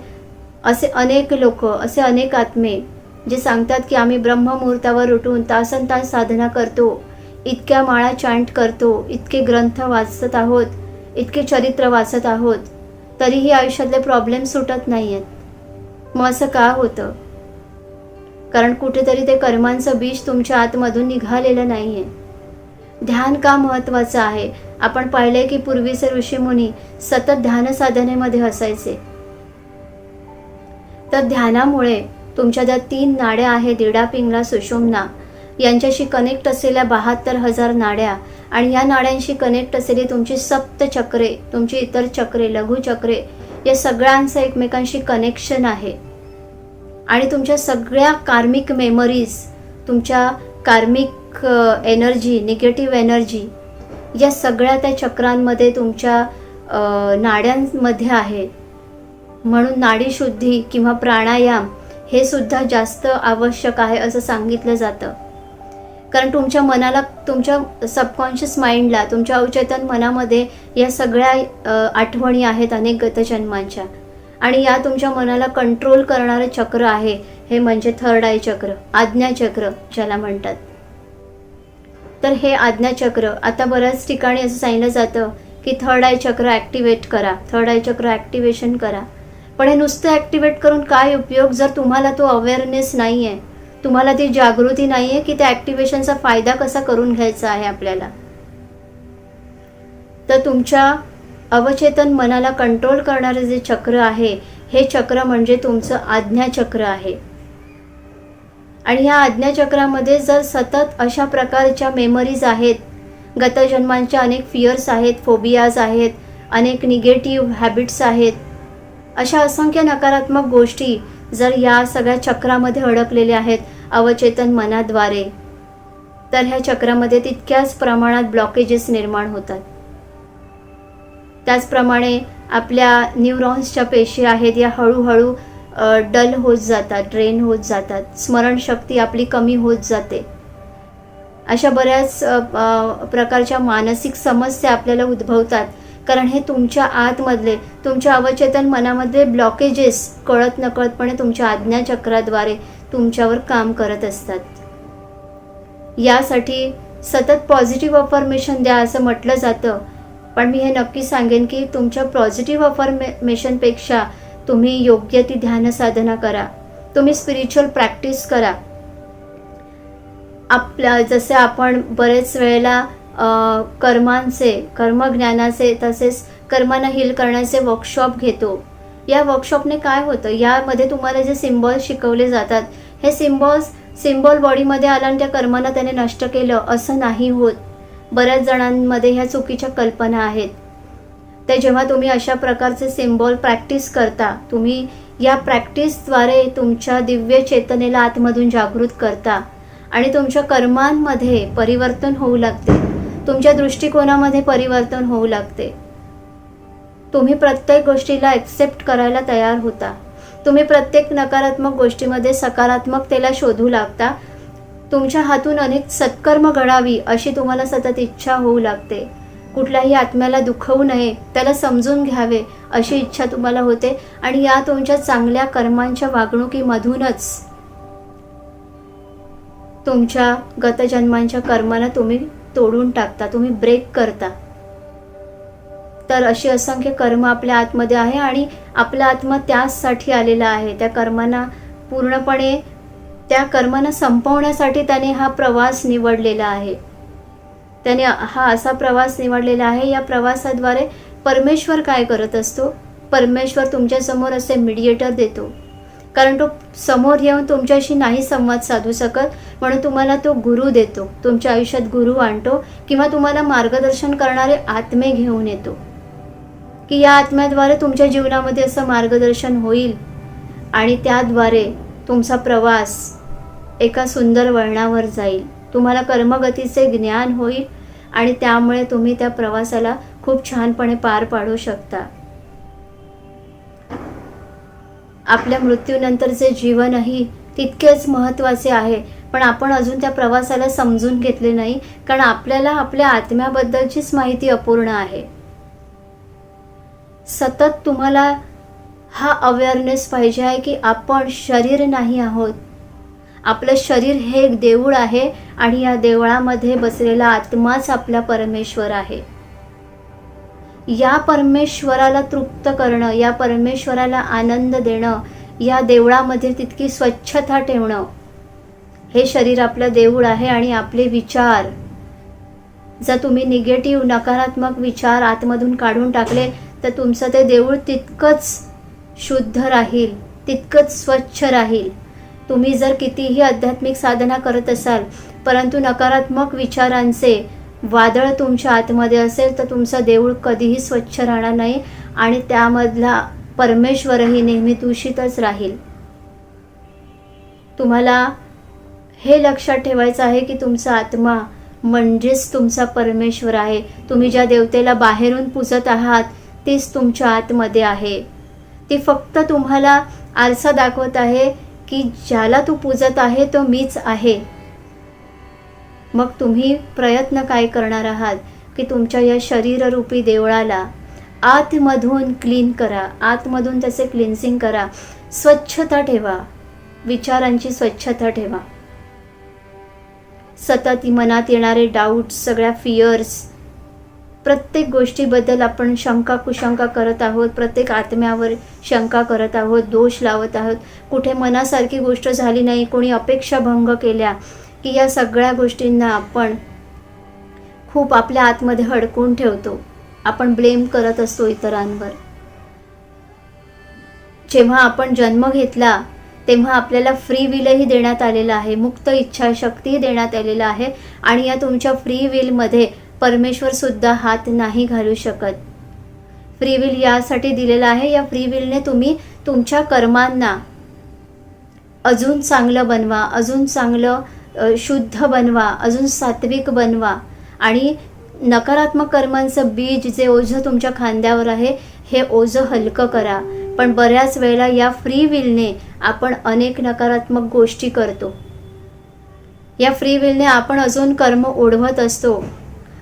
असे अनेक लोक, असे अनेक आत्मे जे सांगतात की आम्ही ब्रह्ममुहूर्तावर उठून तासनतास साधना करतो, इतक्या माळा चांट करतो, इतके ग्रंथ वाचत आहोत, इतके चरित्र वाचत आहोत, तरीही आयुष्यातले प्रॉब्लेम सुटत नाही आहेत. मग असं का होतं? कारण कुठेतरी ते कर्मांचं बीज तुमच्या आतमधून निघालेलं नाही आहे. ध्यान का महत्त्वाचं आहे? आपण पाहिलं की पूर्वीचे ऋषीमुनी सतत ध्यानसाधनेमध्ये असायचे. तर ध्यानामुळे तुमच्या ज्या 3 नाड्या आहेत, इडा, पिंगला, सुषुम्ना, यांच्याशी कनेक्ट असलेल्या 72,000 नाड्या आणि या नाड्यांशी कनेक्ट असलेली तुमची सप्तचक्रे, तुमची इतर चक्रे, लघुचक्रे, या सगळ्यांचं एकमेकांशी कनेक्शन आहे. आणि तुमच्या सगळ्या कार्मिक मेमरीज, तुमच्या कार्मिक एनर्जी, निगेटिव्ह एनर्जी, या सगळ्या त्या चक्रांमध्ये तुमच्या नाड्यांमध्ये आहे. म्हणून नाडीशुद्धी किंवा प्राणायाम हे सुद्धा जास्त आवश्यक आहे असं सांगितलं जातं. कारण तुमच्या मनाला, तुमच्या सबकॉन्शियस माइंडला, तुमच्या अवचेतन मनामध्ये या सगळ्या आठवणी आहेत अनेक गतजन्मांच्या. आणि या तुमच्या मनाला कंट्रोल करणारं चक्र आहे हे म्हणजे थर्ड आय चक्र, आज्ञाचक्र ज्याला म्हणतात. तर हे आज्ञाचक्र, आता बऱ्याच ठिकाणी असं सांगितलं जातं की थर्ड आय चक्र ॲक्टिवेट करा, थर्ड आय चक्र ॲक्टिवेशन करा. पण हे नुसतं ॲक्टिवेट करून काय उपयोग जर तुम्हाला तो अवेअरनेस नाही आहे, तुम्हाला ती जागृती नाही आहे की त्या ॲक्टिवेशनचा फायदा कसा करून घ्यायचा आहे आपल्याला. तर तुमच्या अवचेतन मनाला कंट्रोल करणारे जे चक्र आहे, हे चक्र म्हणजे तुमचं आज्ञाचक्र आहे. आणि ह्या आज्ञाचक्रामध्ये जर सतत अशा प्रकारच्या मेमरीज आहेत, गतजन्मांच्या अनेक फिअर्स आहेत, फोबियाज आहेत, अनेक निगेटिव्ह हॅबिट्स आहेत, अशा असंख्य नकारात्मक गोष्टी जर या सगळ्या चक्रामध्ये अडकलेल्या आहेत अवचेतन मनाद्वारे, तर ह्या चक्रामध्ये तितक्याच प्रमाणात ब्लॉकेजेस निर्माण होतात. त्याचप्रमाणे आपल्या न्यूरॉन्सच्या पेशी आहेत, या हळूहळू डल होत जातात, ड्रेन होत जातात, स्मरणशक्ती आपली कमी होत जाते. अशा बऱ्याच प्रकारच्या मानसिक समस्या आपल्याला उद्भवतात. कारण हे तुमच्या आतमधले, तुमच्या अवचेतन मनामधले ब्लॉकेजेस कळत नकळतपणे तुमच्या आज्ञाचक्राद्वारे तुमच्यावर काम करत असतात. यासाठी सतत पॉझिटिव्ह अफर्मेशन द्या असं म्हटलं जातं. पण मी हे नक्की सांगेन की तुमच्या पॉझिटिव्ह अफर्मेशनपेक्षा तुम्ही योग्य ती ध्यान साधना करा, तुम्ही स्पिरिच्युअल प्रॅक्टिस करा. आपल्या जसे आपण बरेच वेळेला कर्मांचे, कर्मज्ञानाचे, तसेच कर्मांना हील करण्याचे वर्कशॉप घेतो. या वर्कशॉपने काय होतं, यामध्ये तुम्हाला जे सिम्बॉल्स शिकवले जातात, हे सिम्बॉल बॉडीमध्ये आला आणि त्या कर्मांना त्याने नष्ट केलं असं नाही होत. बऱ्याच जणांमध्ये ह्या चुकीच्या कल्पना आहेत. ते जेव्हा तुम्ही अशा प्रकारचे सिम्बॉल प्रॅक्टिस करता, तुम्ही या प्रॅक्टिसद्वारे तुमच्या दिव्य चेतनेला आतमधून जागृत करता आणि तुमच्या कर्मांमध्ये परिवर्तन होऊ लागते, तुमच्या दृष्टिकोनामध्ये परिवर्तन होऊ लागते. तुम्ही प्रत्येक गोष्टीला ॲक्सेप्ट करायला तयार होता. तुम्ही प्रत्येक नकारात्मक गोष्टीमध्ये सकारात्मकतेला शोधू लागता. तुमच्या हातून अनेक सत्कर्म घडावी अशी तुम्हाला सतत इच्छा होऊ लागते. कुठल्याही आत्म्याला दुखवू नये, त्याला समजून घ्यावे अशी इच्छा तुम्हाला होते. आणि या तुमच्या चांगल्या कर्मांच्या वागणुकीमधूनच तुमच्या गतजन्मांच्या कर्मांना तुम्ही तोडून टाकता, तुम्ही ब्रेक करता. तर अशी असंख्य कर्म आपल्या आतमध्ये आहे आणि आपला आत्मा त्याचसाठी आलेला आहे. त्या कर्मांना पूर्णपणे, त्या कर्मांना संपवण्यासाठी त्याने हा प्रवास निवडलेला आहे. त्याने हा असा प्रवास निवडलेला आहे. या प्रवासाद्वारे परमेश्वर काय करत असतो, परमेश्वर तुमच्यासमोर असे मीडिएटर देतो. कारण तो समोर येऊन तुमच्याशी नाही संवाद साधू शकत, म्हणून तुम्हाला तो गुरु देतो, तुमच्या आयुष्यात गुरु आणतो किंवा तुम्हाला मार्गदर्शन करणारे आत्मे घेऊन येतो की या आत्म्याद्वारे तुमच्या जीवनामध्ये असं मार्गदर्शन होईल आणि त्याद्वारे तुमचा प्रवास एका सुंदर वळणावर जाईल. तुम्हाला कर्मगतीचे ज्ञान होईल आणि त्यामुळे तुम्ही त्या प्रवासाला खूप छानपणे पार पाडू शकता. आपल्या मृत्यूनंतरचे जीवनही तितकेच महत्त्वाचे आहे, पण आपण अजून त्या प्रवासाला समजून घेतले नाही, कारण आपल्याला आपल्या आत्म्याबद्दलचीच माहिती अपूर्ण आहे. सतत तुम्हाला हा अवेअरनेस पाहिजे आहे की आपण शरीर नाही आहोत. आपलं शरीर हे एक देऊळ आहे आणि या देवळामध्ये बसलेला आत्माच आपला परमेश्वर आहे. या परमेश्वराला तृप्त करणं, या परमेश्वराला आनंद देणं, या देवळामध्ये तितकी स्वच्छता ठेवणं, हे शरीर आपलं देऊळ आहे. आणि आपले विचार, जर तुम्ही निगेटिव्ह, नकारात्मक विचार आतमधून काढून टाकले तर तुमचं ते देऊळ तितकंच शुद्ध राहील, तितकंच स्वच्छ राहील. तुम्ही जर कितीही आध्यात्मिक साधना करत असाल, परंतु नकारात्मक विचारांचे वादळ तुमच्या आतमध्ये असेल, तर तुमचं देऊळ कधीही स्वच्छ राहणार नाही आणि त्यामधला परमेश्वरही नेहमी दूषितच राहील. तुम्हाला हे लक्षात ठेवायचं आहे की तुमचा आत्मा म्हणजेच तुमचा परमेश्वर आहे. तुम्ही ज्या देवतेला बाहेरून पूजत आहात तीच तुमच्या आतमध्ये आहे. ती फक्त तुम्हाला आरसा दाखवत आहे की ज्याला तू पूजत आहे तो मीच आहे. मग तुम्ही प्रयत्न काय करणार आहात की तुमच्या या शरीररूपी देवळाला आतमधून क्लीन करा, आतमधून त्याचे क्लिन्सिंग करा, स्वच्छता ठेवा, विचारांची स्वच्छता ठेवा. सतत मनात येणारे डाऊट्स, सगळ्या फियर्स, प्रत्येक गोष्टीबद्दल आपण शंका कुशंका करत आहोत, प्रत्येक आत्म्यावर शंका करत आहोत, दोष लावत आहोत, कुठे मनासारखी गोष्ट झाली नाही, कोणी अपेक्षा भंग केल्या की या सगळ्या गोष्टींना आपण खूप आपल्या आतमध्ये हडकून ठेवतो. आपण ब्लेम करत असतो इतरांवर. जेव्हा आपण जन्म घेतला तेव्हा आपल्याला फ्री विलही देण्यात आलेला आहे, मुक्त इच्छाशक्तीही देण्यात आलेला आहे आणि या तुमच्या फ्री विलमध्ये परमेश्वर सुद्धा हात नाही घालू शकत. फ्री विल यासाठी दिलेला आहे, या फ्री विलने तुम्ही तुमच्या कर्मांना अजून चांगलं बनवा, अजून चांगलं शुद्ध बनवा, अजून सात्विक बनवा आणि नकारात्मक कर्मांचं बीज जे ओझं तुमच्या खांद्यावर आहे हे ओझं हलकं करा. पण बऱ्याच वेळेला या फ्री विलने आपण अनेक नकारात्मक गोष्टी करतो. या फ्री विलने आपण अजून कर्म ओढवत असतो.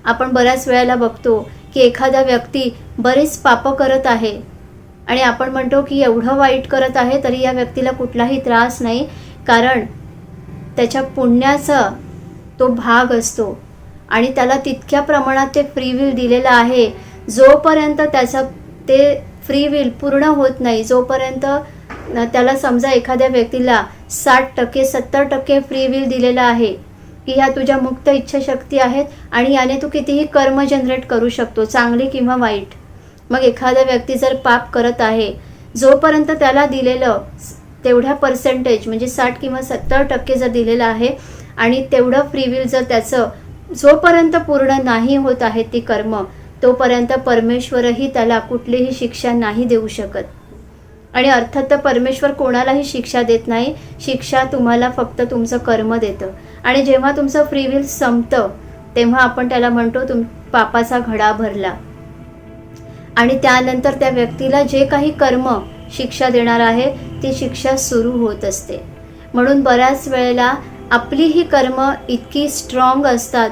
आपण बऱ्याच वेळेला बघतो की एखादा व्यक्ती बरेच पापं करत आहे आणि आपण म्हणतो की एवढं वाईट करत आहे तरी या व्यक्तीला कुठलाही त्रास नाही, कारण त्याच्या पुण्याचा तो भाग असतो आणि त्याला तितक्या प्रमाणात ते फ्री विल दिलेलं आहे. जोपर्यंत त्याचा ते फ्री विल पूर्ण होत नाही, जोपर्यंत त्याला समजा एखाद्या व्यक्तीला 60% 70% फ्री विल दिलेला आहे की ह्या तुझ्या मुक्त इच्छाशक्ती आहेत आणि याने तू कितीही कर्म जनरेट करू शकतो, चांगले किंवा वाईट. मग एखादा व्यक्ती जर पाप करत आहे, जोपर्यंत त्याला दिलेलं तेवढ्या पर्सेंटेज म्हणजे 60 किंवा 70% जर दिलेलं आहे आणि तेवढं फ्री विल जर त्याचं जोपर्यंत पूर्ण नाही होत आहे ती कर्म, तोपर्यंत परमेश्वरही त्याला कुठलीही शिक्षा नाही देऊ शकत. आणि अर्थात परमेश्वर कोणालाही शिक्षा देत नाही, शिक्षा तुम्हाला फक्त तुमचं कर्म देतं. आणि जेव्हा तुमचं फ्री विल संपतं तेव्हा आपण त्याला म्हणतो पापाचा घडा भरला. आणि त्यानंतर त्या व्यक्तीला जे काही कर्म शिक्षा देणार आहे ती शिक्षा सुरू होत असते. म्हणून बऱ्याच वेळेला आपली ही कर्म इतकी स्ट्रॉंग असतात,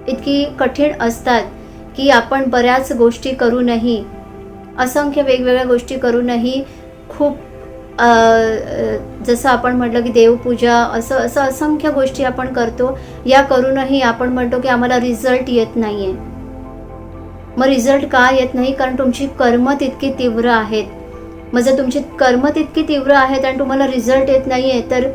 इतकी कठीण असतात की आपण बऱ्याच गोष्टी करूनही, असंख्य वेगवेगळ्या गोष्टी करूनही, खूप जसं आपण म्हटलं की देवपूजा असं असंख्य गोष्टी आपण करतो, या करूनही आपण म्हणतो की आम्हाला रिझल्ट येत नाही आहे. मग रिझल्ट का येत नाही? कारण तुमची कर्म तितकी तीव्र आहेत. मग जर तुमची कर्म तितकी तीव्र आहेत आणि तुम्हाला रिझल्ट येत नाही आहे, तर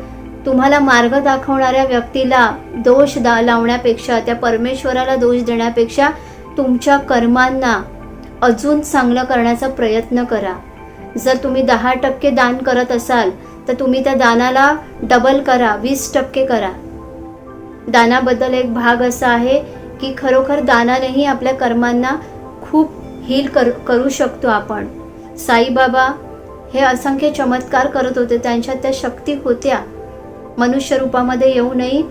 तुम्हाला मार्ग दाखवणाऱ्या व्यक्तीला दोष लावण्यापेक्षा, त्या परमेश्वराला दोष देण्यापेक्षा तुमच्या कर्मांना अजून चांगलं करण्याचा प्रयत्न करा. जर तुम्ही 10% दान करत असाल तर तुम्ही त्या दानाला डबल करा, 20% करा. दानाबद्दल एक भाग असा आहे की खरोखर दानानेही आपल्या कर्मांना खूप हील करू शकतो आपण. साईबाबा हे असंख्य चमत्कार करत होते, त्यांच्यात त्या शक्ती होत्या. मनुष्य रूपामध्ये येऊनही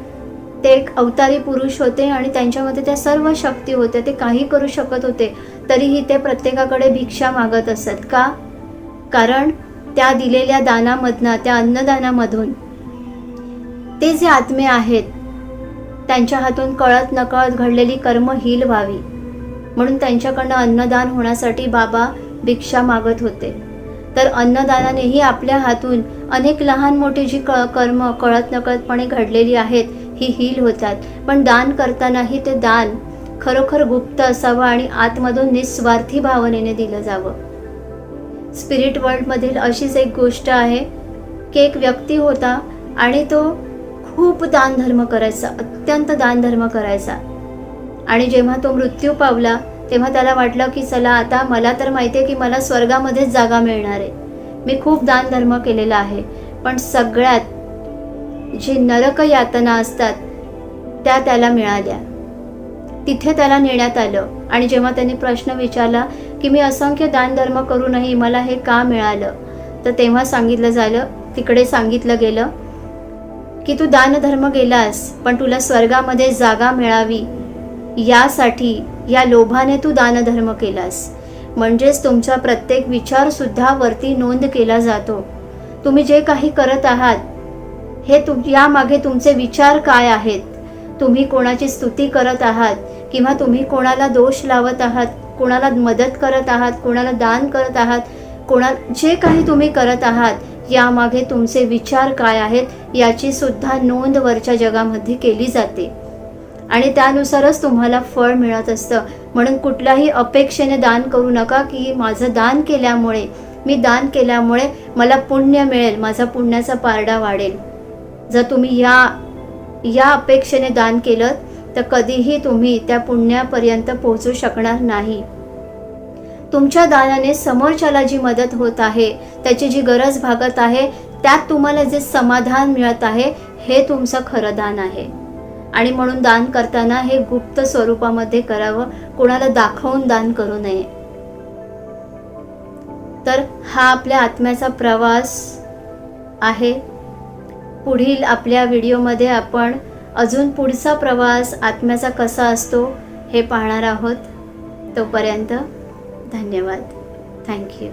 ते एक अवतारी पुरुष होते आणि त्यांच्यामध्ये त्या सर्व शक्ती होत्या. ते काही करू शकत होते, तरीही ते प्रत्येकाकडे भिक्षा मागत असत. का? कारण त्या दिलेल्या दानामधनं, त्या अन्नदानामधून ते जे आत्मे आहेत त्यांच्या हातून कळत नकळत घडलेली कर्म हील व्हावी, म्हणून त्यांच्याकडनं अन्नदान होण्यासाठी बाबा भिक्षा मागत होते. तर अन्नदानानेही आपल्या हातून अनेक लहान मोठी जी कर्म कळत नकळतपणे घडलेली आहेत ही हील होतात. पण दान करतानाही ते दान खरोखर गुप्त असावं आणि आतमधून निस्वार्थी भावनेने दिलं जावं. स्पिरिट वर्ल्डमधील अशीच एक गोष्ट आहे की एक व्यक्ती होता आणि तो खूप दानधर्म करायचा, अत्यंत दानधर्म करायचा. आणि जेव्हा तो मृत्यू पावला तेव्हा त्याला वाटलं की चला आता मला तर माहिती आहे की मला स्वर्गामध्येच जागा मिळणार आहे, मी खूप दानधर्म केलेला आहे, पण सगळ्यात जी नरक यातना असतात त्या त्याला मिळाल्या. तिथे त्याला नेण्यात आलं. आणि जेव्हा त्यांनी प्रश्न विचारला की मी असंख्य दानधर्म करूनही मला हे का मिळालं, तर तेव्हा तिकडे सांगितलं गेलं की तू दानधर्म केलास, पण तुला स्वर्गामध्ये जागा मिळावी यासाठी, या लोभाने तू दानधर्म केलास. म्हणजेच तुमचा प्रत्येक विचारसुद्धा वरती नोंद केला जातो. तुम्ही जे काही करत आहात हे यामागे तुमचे विचार काय आहेत, तुम्ही कोणाची स्तुती करत आहात किंवा तुम्ही कोणाला दोष लावत आहात, कोणाला मदत करत आहात, कोणाला दान करत आहात, जे काही तुम्ही करत आहात यामागे तुमचे विचार काय आहेत याची सुद्धा नोंद वरच्या जगामध्ये केली जाते. आणि त्यानुसारच तुम्हाला फळ मिळत असतं. म्हणून कुठल्याही अपेक्षेने दान करू नका की माझं दान केल्यामुळे मला पुण्य मिळेल, माझा पुण्याचा पारडा वाढेल. जर तुम्ही या अपेक्षेने दान केलं तर कधीही तुम्ही त्या पुण्यापर्यंत पोहोचू शकणार नाही. तुमच्या दानाने समोरच्याला जी मदत होत आहे, त्याची जी गरज भागत आहे, त्यात तुम्हाला जे समाधान मिळत आहे हे तुमचं खरं दान आहे. आणि म्हणून दान करताना हे गुप्त स्वरूपामध्ये करावं, कोणाला दाखवून दान करू नये. तर हा आपल्या आत्म्याचा प्रवास आहे. पुढील आपल्या व्हिडिओमध्ये आपण अजून पुढचा प्रवास आत्म्याचा कसा असतो हे पाहणार आहोत. तोपर्यंत धन्यवाद. थँक्यू.